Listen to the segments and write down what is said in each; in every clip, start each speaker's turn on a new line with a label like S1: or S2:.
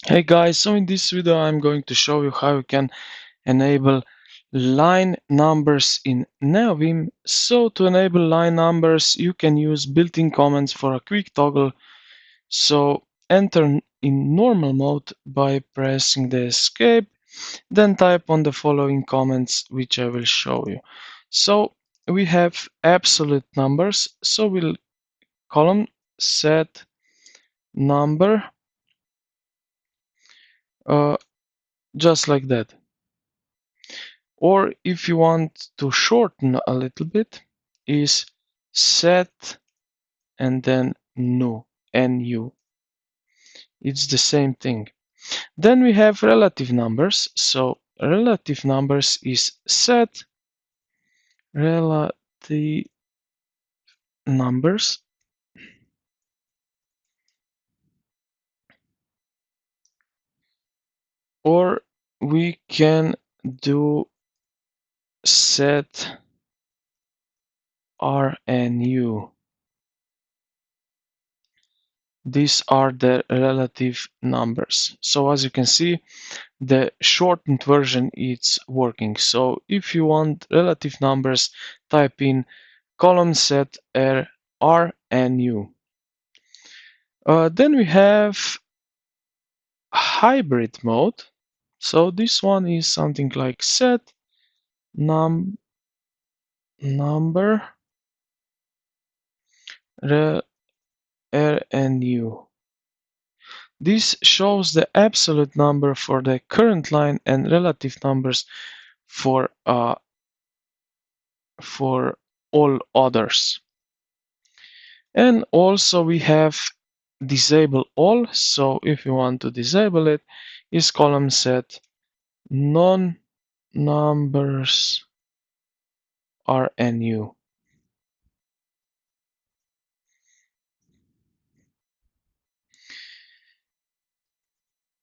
S1: Hey guys, so in this video I'm going to show you how you can enable line numbers in Neovim. So to enable line numbers you can use built-in comments for a quick toggle. So enter in normal mode by pressing the escape, then type on the following comments which I will show you. So we have absolute numbers, so we'll column set number uh, just like that. Or if you want to shorten a little bit, is set and then nu. It's the same thing. Then we have relative numbers. So relative numbers is set relative numbers, or we can do set RNU. These are the relative numbers. So as you can see, the shortened version is working. So if you want relative numbers, type in column set R and U. Then we have hybrid mode. So this one is something like set number R and U. This shows the absolute number for the current line and relative numbers for all others. And also we have disable all. So if you want to disable it, is column set non numbers RNU.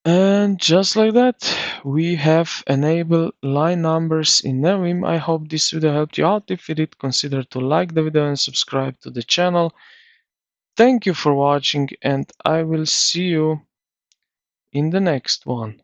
S1: And just like that, we have enabled line numbers in Neovim. I hope this video helped you out. If you did, consider to like the video and subscribe to the channel. Thank you for watching, and I will see you in the next one.